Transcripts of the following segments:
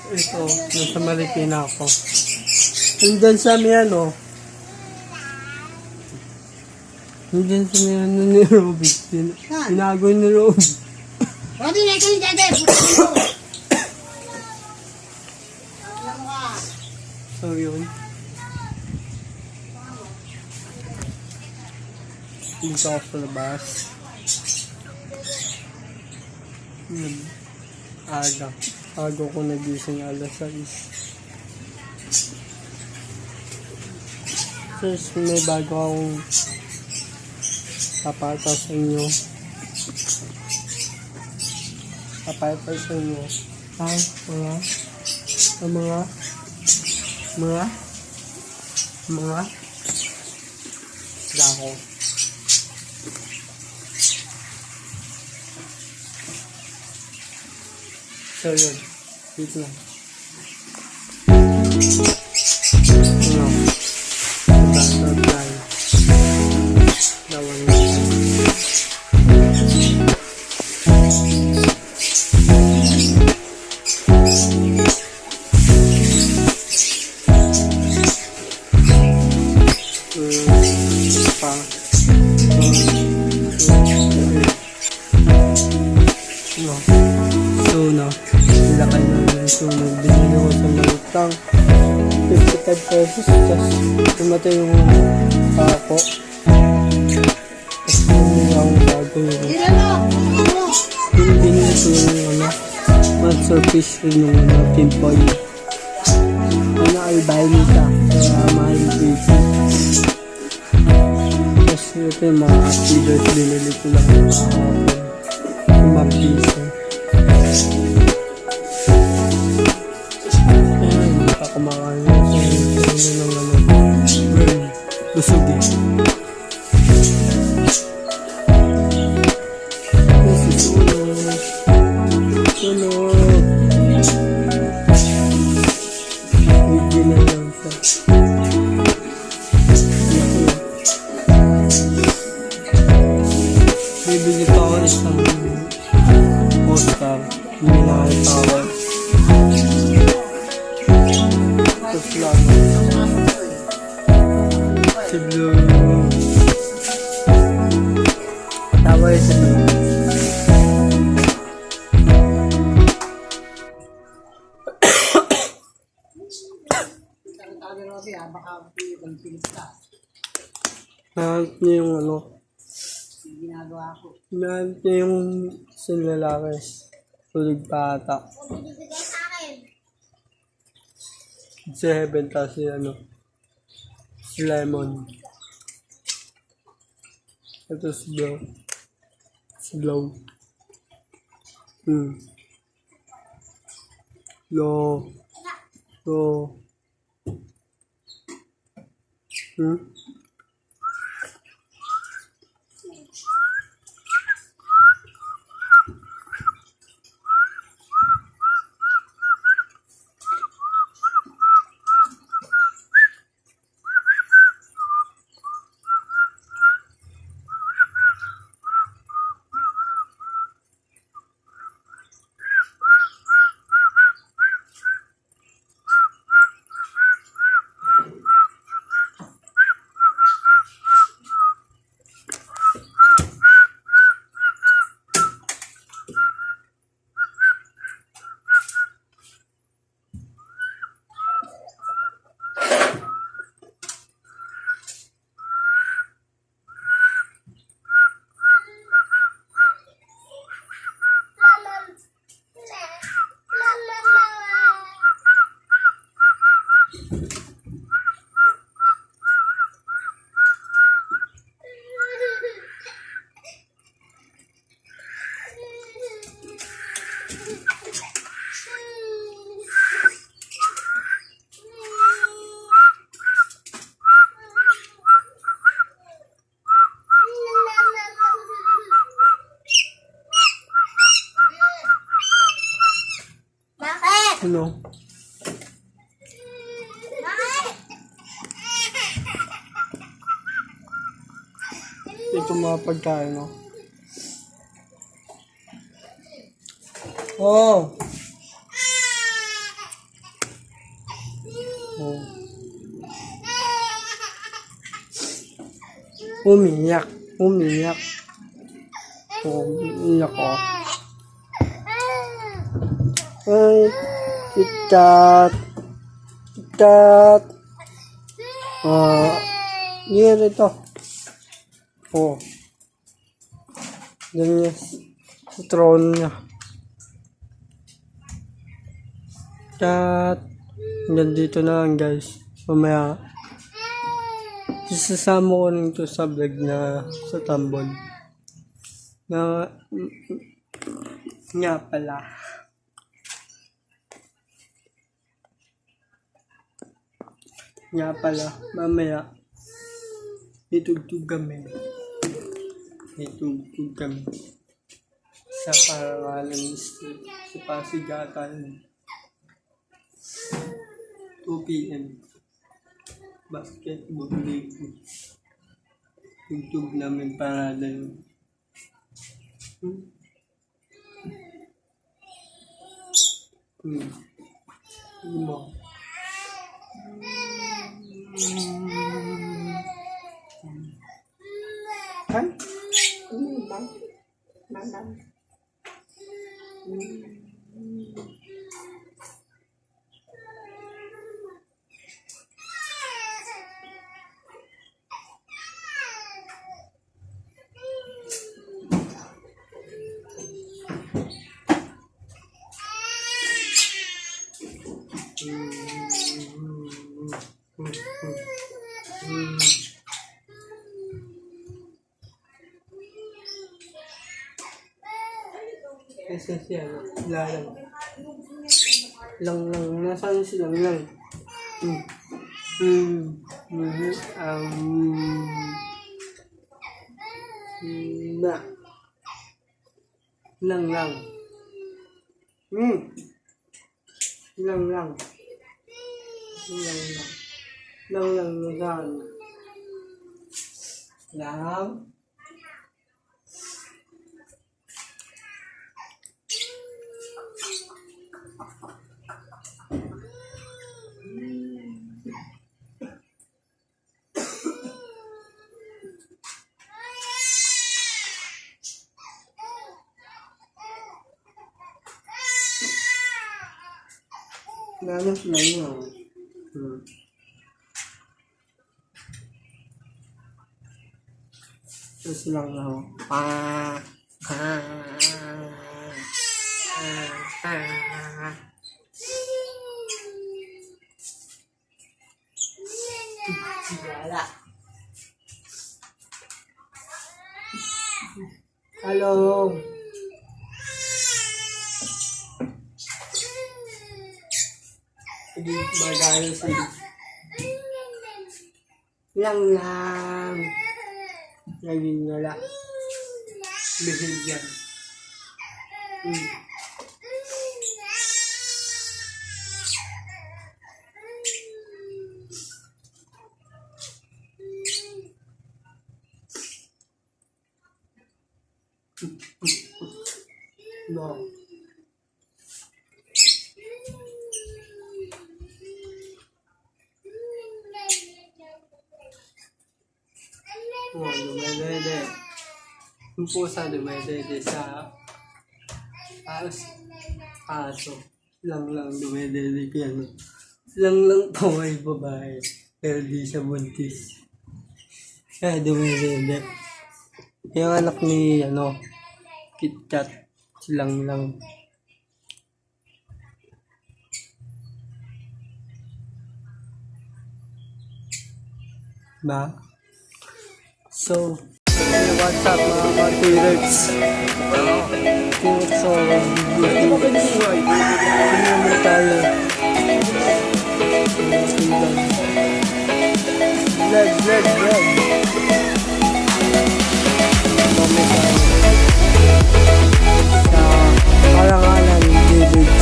Ito, nasa Marikina ako. Nandyan sa may ano. Nandyan sa may ano ni Robby. Inagoy ni Robby. Robby, na ito yung dede. So yun. Dito ako sa labas. Aga ko nagising alas 6. Tapos may bago akong papata sa inyo. Papata sa inyo. Ay, mga dako. So yun, dito lang. Lakay na yung sunog. Binili ko sa malutang 55 pesos. Tapos tumatay yung pako. Tapos bumili akong bago yun. Binili ko yung masterpiece rin yung timpoy. Albino siya. Kaya mahal dito. Tapos ito yung mga feeders. Binili ko lang yung piso. Kumakain ng lusog eh. Sunog. Bigyan na lang siya. Bibili pa ako isang poster. Hindi na kayo tawag. Lang. Si Blue. Tawa si Blue. Nahanap niya yung ano. Nahanap niya yung sinlalakis. Tulog pa ata. Si Heaven, tapos si si Lemon. Ito si Blow. Si Blow. Ano? Ito mga pagkain, no? Oh! Umiyak. Umiyak. Umiyak ako. Ay, KitKat. KitKat. Yan ito. Ganyan. Sa throne niya. Kat. Hanggang dito na lang guys. Mamaya. Isasama ko rin ito sa vlog na sa tambol. Na nga pala. Nga pala. Mamaya. Itugtug kami. Itugtug kami. Sa parangalan ni Street. Sa Pasigatan. 2 p.m. Basketball league. Tugtog namin parada yun. Hindi mo. Ay? Kasi siya, lalang. Lang. Nasaan si lang? Na. Lang. Lang. Nasaan? Lang. Lalas lang yun. Tapos lang ako. Wala. Hello. Hindi magano sila. Lang. Naging wala. Bihil yan. No. Dumedede. Yung pusa dumedede sa aso. Lang dumedede yan. Lang po ay babae. Pero di siya buntis. Kaya dumedede. Yung anak ni KitKat. Lang. Ba? So, what's up mga ka-T-Rex? So, ano tayo? Vlog. Sa parangalan ni T-Rex.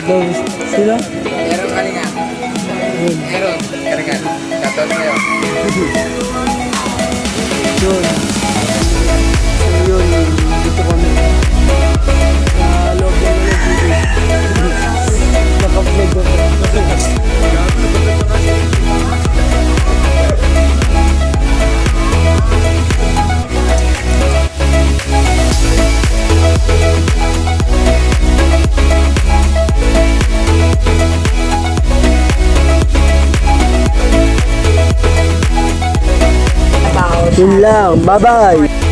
daw sila. Meron kalinga. Yun. Meron. Kalinga. Shoutout kayo. Yun. So, yun. Dito kami. Sa loob ng naka-vlog ako. Yun lang. Bye-bye.